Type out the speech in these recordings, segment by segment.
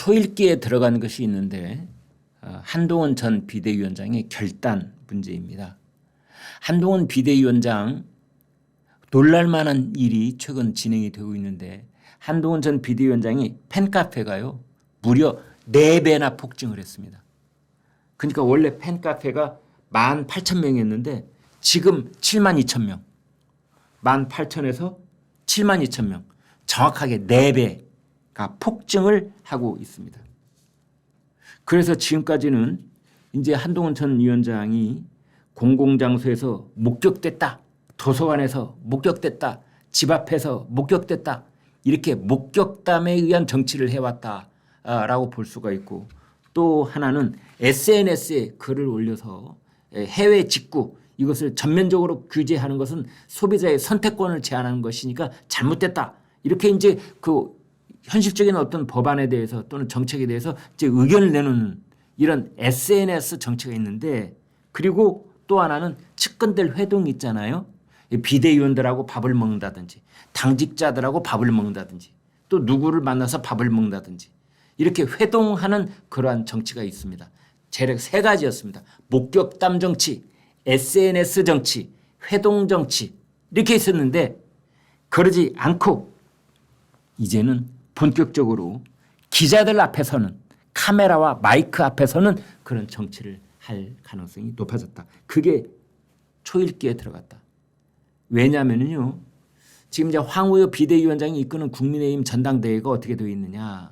초읽기에 들어간 것이 있는데 한동훈 전 비대위원장의 결단 문제입니다. 한동훈 비대위원장 놀랄만한 일이 최근 진행이 되고 있는데 한동훈 전 비대위원장이 팬카페가요 무려 4배나 폭증을 했습니다. 그러니까 원래 팬카페가 18,000명이었는데 지금 72,000명. 18,000에서 72,000명. 정확하게 4배가 폭증을 하고 있습니다. 그래서 지금까지는 이제 한동훈 전 위원장이 공공장소에서 목격됐다. 도서관에서 목격됐다. 집 앞에서 목격됐다. 이렇게 목격담에 의한 정치를 해왔다라고 볼 수가 있고 또 하나는 SNS에 글을 올려서 해외 직구 이것을 전면적으로 규제하는 것은 소비자의 선택권을 제한하는 것이니까 잘못됐다. 이렇게 이제 그 현실적인 어떤 법안에 대해서 또는 정책에 대해서 이제 의견을 내놓는 이런 SNS 정치가 있는데 그리고 또 하나는 측근들 회동이 있잖아요. 비대위원들하고 밥을 먹는다든지 당직자들하고 밥을 먹는다든지 또 누구를 만나서 밥을 먹는다든지 이렇게 회동하는 그러한 정치가 있습니다. 재력 3가지였습니다. 목격담 정치, SNS 정치, 회동 정치 이렇게 있었는데 그러지 않고 이제는 본격적으로 기자들 앞에서는 카메라와 마이크 앞에서는 그런 정치를 할 가능성이 높아졌다. 그게 초읽기에 들어갔다. 왜냐하면요. 지금 이제 황우여 비대위원장이 이끄는 국민의힘 전당대회가 어떻게 되어 있느냐.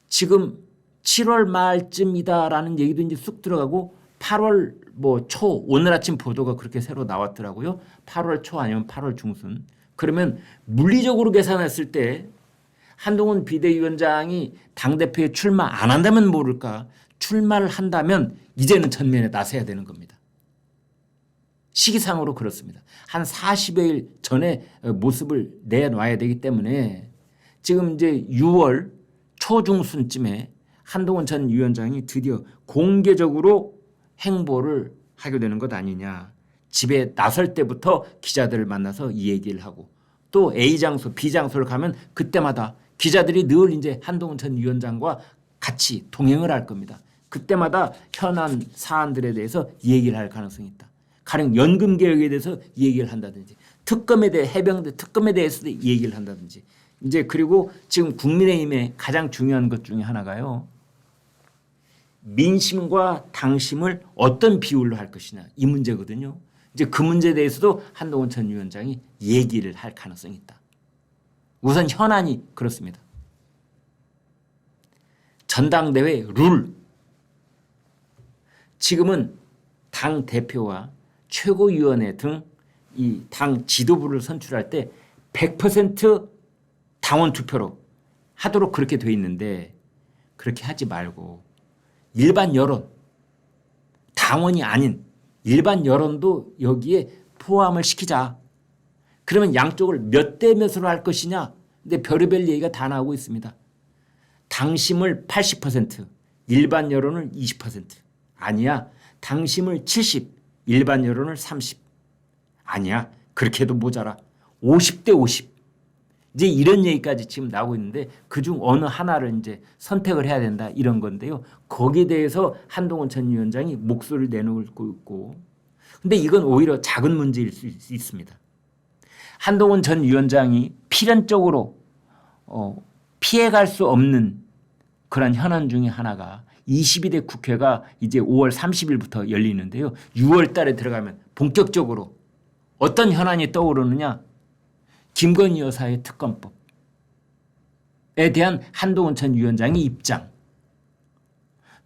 지금 7월 말쯤이다라는 얘기도 이제 쑥 들어가고 8월 초 오늘 아침 보도가 그렇게 새로 나왔더라고요. 8월 초 아니면 8월 중순. 그러면 물리적으로 계산했을 때 한동훈 비대위원장이 당대표에 출마 안 한다면 모를까 출마를 한다면 이제는 전면에 나서야 되는 겁니다. 시기상으로 그렇습니다. 한 40여일 전에 모습을 내놔야 되기 때문에 지금 이제 6월 초중순쯤에 한동훈 전 위원장이 드디어 공개적으로 행보를 하게 되는 것 아니냐. 집에 나설 때부터 기자들을 만나서 이 얘기를 하고 또 A 장소, B 장소를 가면 그때마다 기자들이 늘 이제 한동훈 전 위원장과 같이 동행을 할 겁니다. 그때마다 현안 사안들에 대해서 얘기를 할 가능성이 있다. 가령 연금 개혁에 대해서 얘기를 한다든지 특검에 대해 해병대 특검에 대해서도 얘기를 한다든지 이제 그리고 지금 국민의힘의 가장 중요한 것 중에 하나가요. 민심과 당심을 어떤 비율로 할 것이냐 이 문제거든요. 이제 그 문제에 대해서도 한동훈 전 위원장이 얘기를 할 가능성이 있다. 우선 현안이 그렇습니다. 전당대회 룰. 지금은 당 대표와 최고위원회 등 이 당 지도부를 선출할 때 100% 당원 투표로 하도록 그렇게 돼 있는데 그렇게 하지 말고 일반 여론, 당원이 아닌 일반 여론도 여기에 포함을 시키자. 그러면 양쪽을 몇 대 몇으로 할 것이냐. 근데 별의별 얘기가 다 나오고 있습니다. 당심을 80%, 일반 여론을 20%. 아니야. 당심을 70, 일반 여론을 30. 아니야. 그렇게 해도 모자라. 50대 50. 이제 이런 얘기까지 지금 나오고 있는데 그중 어느 하나를 이제 선택을 해야 된다 이런 건데요. 거기에 대해서 한동훈 전 위원장이 목소리를 내놓고 있고 근데 이건 오히려 작은 문제일 수 있습니다. 한동훈 전 위원장이 필연적으로 피해갈 수 없는 그런 현안 중에 하나가 22대 국회가 이제 5월 30일부터 열리는데요. 6월 달에 들어가면 본격적으로 어떤 현안이 떠오르느냐. 김건희 여사의 특검법에 대한 한동훈 전 위원장의 입장.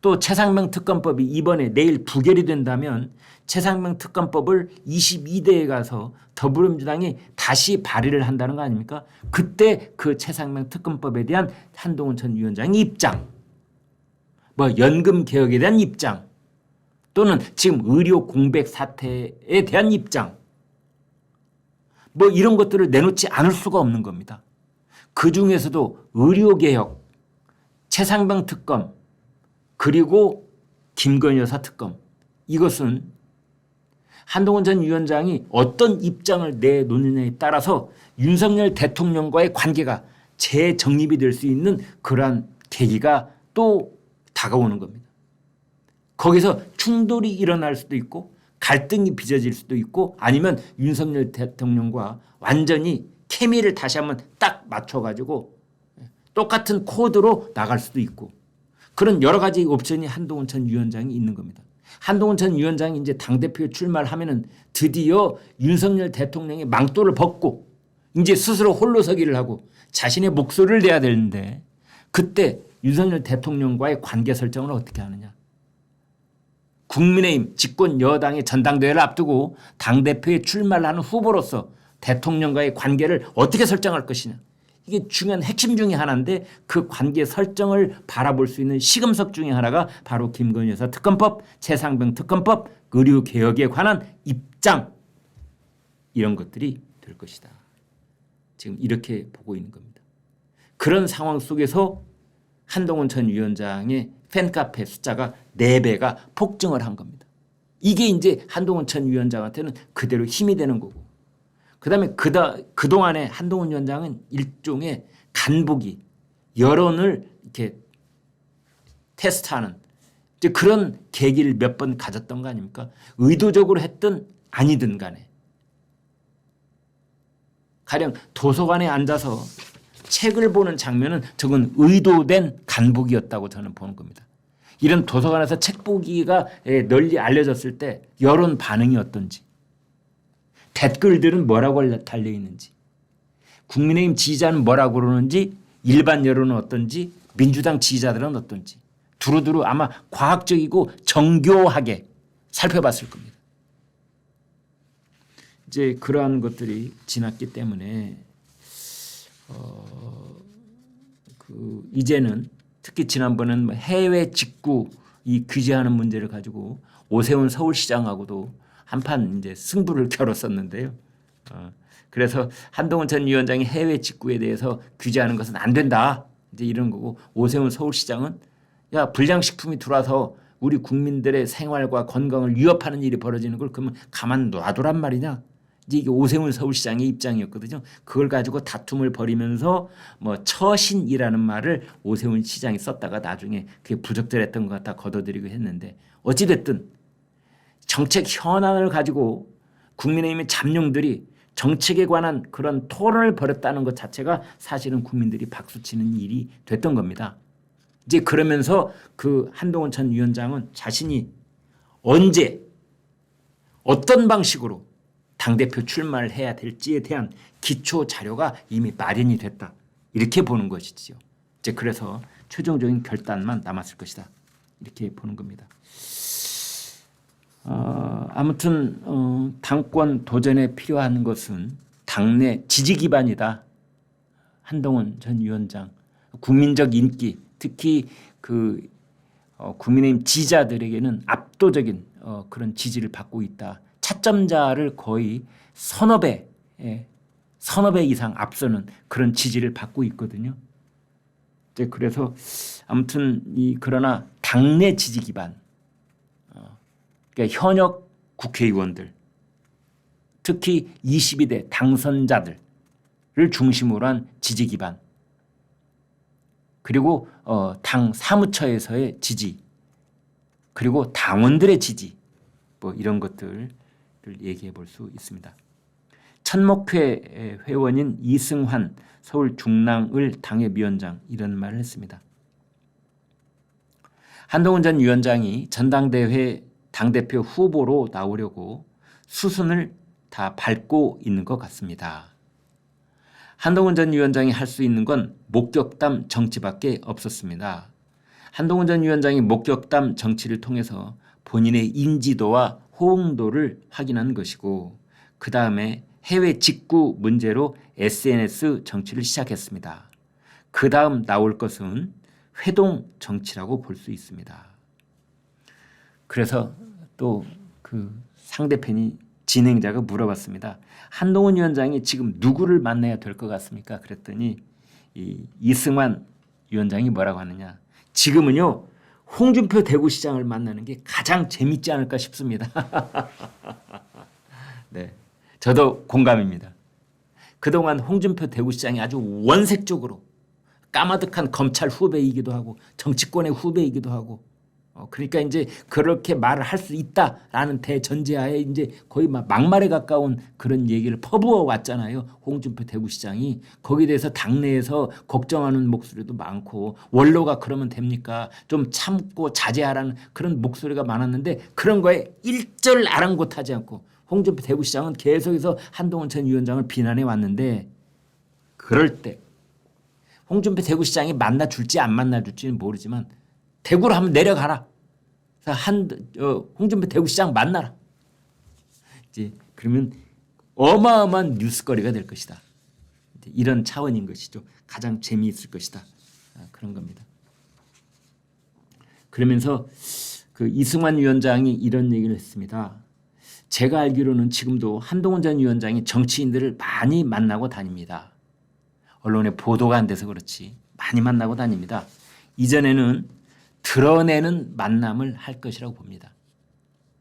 또 최상병 특검법이 이번에 내일 부결이 된다면 최상병 특검법을 22대에 가서 더불어민주당이 다시 발의를 한다는 거 아닙니까? 그때 그 최상병 특검법에 대한 한동훈 전 위원장의 입장. 연금 개혁에 대한 입장. 또는 지금 의료 공백 사태에 대한 입장. 이런 것들을 내놓지 않을 수가 없는 겁니다. 그중에서도 의료개혁, 최상병 특검, 그리고 김건희 여사 특검. 이것은 한동훈 전 위원장이 어떤 입장을 내놓느냐에 따라서 윤석열 대통령과의 관계가 재정립이 될 수 있는 그러한 계기가 또 다가오는 겁니다. 거기서 충돌이 일어날 수도 있고 갈등이 빚어질 수도 있고 아니면 윤석열 대통령과 완전히 케미를 다시 한번 딱 맞춰가지고 똑같은 코드로 나갈 수도 있고 그런 여러 가지 옵션이 한동훈 전 위원장이 있는 겁니다. 한동훈 전 위원장이 이제 당대표에 출마를 하면은 드디어 윤석열 대통령의 망토를 벗고 이제 스스로 홀로서기를 하고 자신의 목소리를 내야 되는데 그때 윤석열 대통령과의 관계 설정을 어떻게 하느냐. 국민의힘 집권 여당의 전당대회를 앞두고 당대표에 출마를 하는 후보로서 대통령과의 관계를 어떻게 설정할 것이냐. 이게 중요한 핵심 중에 하나인데 그 관계 설정을 바라볼 수 있는 시금석 중에 하나가 바로 김건희 여사 특검법, 최상병 특검법, 의료개혁에 관한 입장 이런 것들이 될 것이다. 지금 이렇게 보고 있는 겁니다. 그런 상황 속에서 한동훈 전 위원장의 팬카페 숫자가 4배가 폭증을 한 겁니다. 이게 이제 한동훈 전 위원장한테는 그대로 힘이 되는 거고 그다음에 그동안에 한동훈 위원장은 일종의 간보기, 여론을 이렇게 테스트하는 이제 그런 계기를 몇 번 가졌던 거 아닙니까? 의도적으로 했든 아니든 간에. 가령 도서관에 앉아서 책을 보는 장면은 저건 의도된 간보기였다고 저는 보는 겁니다. 이런 도서관에서 책 보기가 널리 알려졌을 때 여론 반응이 어떤지 댓글들은 뭐라고 달려있는지 국민의힘 지지자는 뭐라고 그러는지 일반 여론은 어떤지 민주당 지지자들은 어떤지 두루두루 아마 과학적이고 정교하게 살펴봤을 겁니다. 이제 그러한 것들이 지났기 때문에 이제는 특히 지난번은 해외 직구 이 규제하는 문제를 가지고 오세훈 서울시장하고도 한판 이제 승부를 겨뤘었는데요. 그래서 한동훈 전 위원장이 해외 직구에 대해서 규제하는 것은 안 된다. 이제 이런 거고 오세훈 서울시장은 야 불량식품이 들어와서 우리 국민들의 생활과 건강을 위협하는 일이 벌어지는 걸 그러면 가만 놔두란 말이냐. 이제 이게 오세훈 서울시장의 입장이었거든요. 그걸 가지고 다툼을 벌이면서 뭐 처신이라는 말을 오세훈 시장이 썼다가 나중에 그게 부적절했던 것 같다 걷어들이고 했는데 어찌됐든 정책 현안을 가지고 국민의힘의 잠룡들이 정책에 관한 그런 토론을 벌였다는 것 자체가 사실은 국민들이 박수치는 일이 됐던 겁니다. 이제 그러면서 그 한동훈 전 위원장은 자신이 언제 어떤 방식으로 당대표 출마를 해야 될지에 대한 기초 자료가 이미 마련이 됐다. 이렇게 보는 것이죠. 이제 그래서 최종적인 결단만 남았을 것이다. 이렇게 보는 겁니다. 아무튼 당권 도전에 필요한 것은 당내 지지 기반이다. 한동훈 전 위원장 국민적 인기 특히 그 국민의힘 지지자들에게는 압도적인 그런 지지를 받고 있다. 차점자를 거의 서너 배 이상 앞서는 그런 지지를 받고 있거든요. 이제 그래서 아무튼 그러나 당내 지지 기반 그러니까 현역 국회의원들 특히 22대 당선자들을 중심으로 한 지지 기반 그리고 당 사무처에서의 지지 그리고 당원들의 지지 뭐 이런 것들을 얘기해 볼 수 있습니다. 천목회 회원인 이승환 서울 중랑을 당협위원장 이런 말을 했습니다. 한동훈 전 위원장이 전당대회 당대표 후보로 나오려고 수순을 다 밟고 있는 것 같습니다. 한동훈 전 위원장이 할 수 있는 건 목격담 정치밖에 없었습니다. 한동훈 전 위원장이 목격담 정치를 통해서 본인의 인지도와 호응도를 확인한 것이고 그 다음에 해외 직구 문제로 SNS 정치를 시작했습니다. 그 다음 나올 것은 회동 정치라고 볼 수 있습니다. 그래서 또 그 상대편이 진행자가 물어봤습니다. 한동훈 위원장이 지금 누구를 만나야 될 것 같습니까? 그랬더니 이승환 위원장이 뭐라고 하느냐. 지금은요. 홍준표 대구시장을 만나는 게 가장 재밌지 않을까 싶습니다. 네, 저도 공감입니다. 그동안 홍준표 대구시장이 아주 원색적으로 까마득한 검찰 후배이기도 하고 정치권의 후배이기도 하고 그러니까 이제 그렇게 말을 할 수 있다라는 대전제하에 이제 거의 막 막말에 가까운 그런 얘기를 퍼부어 왔잖아요. 홍준표 대구시장이. 거기에 대해서 당내에서 걱정하는 목소리도 많고 원로가 그러면 됩니까? 좀 참고 자제하라는 그런 목소리가 많았는데 그런 거에 일절 아랑곳하지 않고 홍준표 대구시장은 계속해서 한동훈 전 위원장을 비난해 왔는데 그럴 때 홍준표 대구시장이 만나줄지 안 만나줄지는 모르지만 대구로 한번 내려가라. 홍준표 대구시장 만나라. 이제 그러면 어마어마한 뉴스거리가 될 것이다. 이런 차원인 것이죠. 가장 재미있을 것이다. 그런 겁니다. 그러면서 그 이승만 위원장이 이런 얘기를 했습니다. 제가 알기로는 지금도 한동훈 전 위원장이 정치인들을 많이 만나고 다닙니다. 언론에 보도가 안 돼서 그렇지 많이 만나고 다닙니다. 이전에는 드러내는 만남을 할 것이라고 봅니다.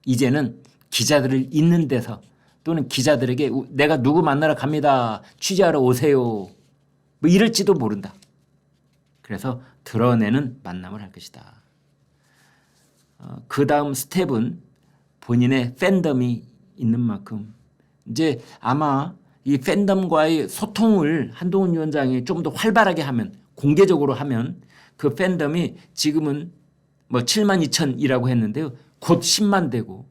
이제는 기자들을 있는 데서 또는 기자들에게 내가 누구 만나러 갑니다. 취재하러 오세요. 뭐 이럴지도 모른다. 그래서 드러내는 만남을 할 것이다. 그 다음 스텝은 본인의 팬덤이 있는 만큼 이제 아마 이 팬덤과의 소통을 한동훈 위원장이 좀 더 활발하게 하면 공개적으로 하면 그 팬덤이 지금은 뭐 7만 2천이라고 했는데요. 곧 10만 되고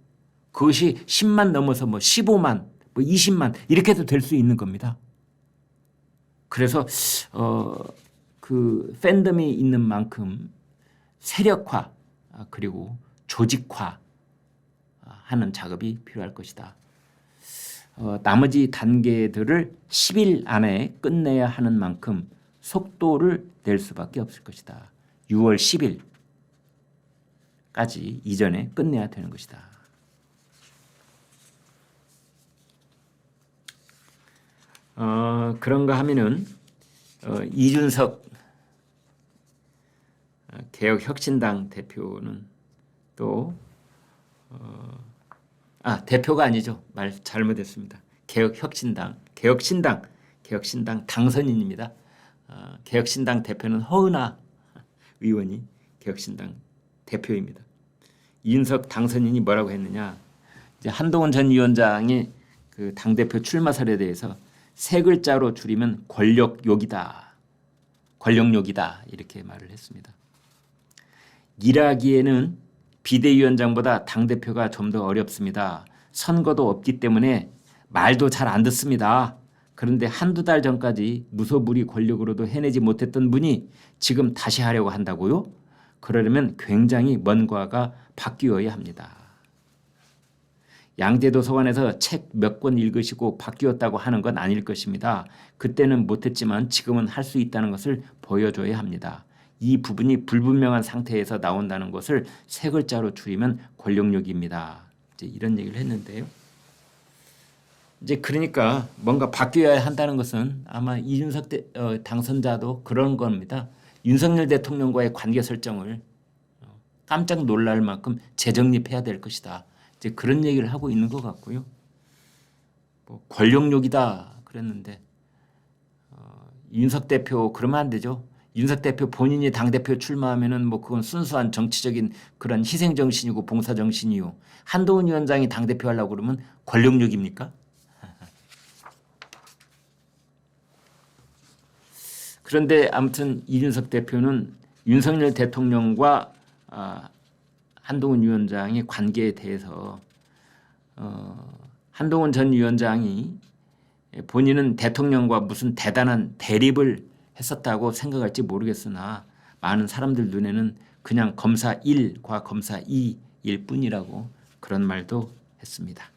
그것이 10만 넘어서 뭐 15만, 뭐 20만 이렇게도 될 수 있는 겁니다. 그래서 그 팬덤이 있는 만큼 세력화 그리고 조직화 하는 작업이 필요할 것이다. 나머지 단계들을 10일 안에 끝내야 하는 만큼 속도를 낼 수밖에 없을 것이다. 6월 10일까지 이전에 끝내야 되는 것이다. 그런가 하면은 이준석 개혁혁신당 대표는 또 대표가 아니죠. 말 잘못했습니다. 개혁신당 당선인입니다. 개혁신당 대표는 허은하 의원이 개혁신당 대표입니다. 이준석 당선인이 뭐라고 했느냐? 이제 한동훈 전 위원장의 그 당대표 출마설에 대해서 세 글자로 줄이면 권력욕이다. 이렇게 말을 했습니다. 일하기에는 비대위원장보다 당대표가 좀 더 어렵습니다. 선거도 없기 때문에 말도 잘 안 듣습니다. 그런데 한두 달 전까지 무소불위 권력으로도 해내지 못했던 분이 지금 다시 하려고 한다고요? 그러려면 굉장히 뭔가가 바뀌어야 합니다. 양재도서관에서 책 몇 권 읽으시고 바뀌었다고 하는 건 아닐 것입니다. 그때는 못했지만 지금은 할 수 있다는 것을 보여줘야 합니다. 이 부분이 불분명한 상태에서 나온다는 것을 세 글자로 줄이면 권력욕입니다. 이제 이런 얘기를 했는데요. 이제 그러니까 뭔가 바뀌어야 한다는 것은 아마 이준석 당선자도 그런 겁니다. 윤석열 대통령과의 관계 설정을 깜짝 놀랄 만큼 재정립해야 될 것이다. 이제 그런 얘기를 하고 있는 것 같고요. 뭐 권력욕이다 그랬는데 윤석 대표 그러면 안 되죠. 윤석 대표 본인이 당대표 출마하면은 뭐 그건 순수한 정치적인 그런 희생 정신이고 봉사 정신이요. 한동훈 위원장이 당대표 하려고 그러면 권력욕입니까? 그런데 아무튼 이준석 대표는 윤석열 대통령과 한동훈 위원장의 관계에 대해서 한동훈 전 위원장이 본인은 대통령과 무슨 대단한 대립을 했었다고 생각할지 모르겠으나 많은 사람들 눈에는 그냥 검사 1과 검사 2일 뿐이라고 그런 말도 했습니다.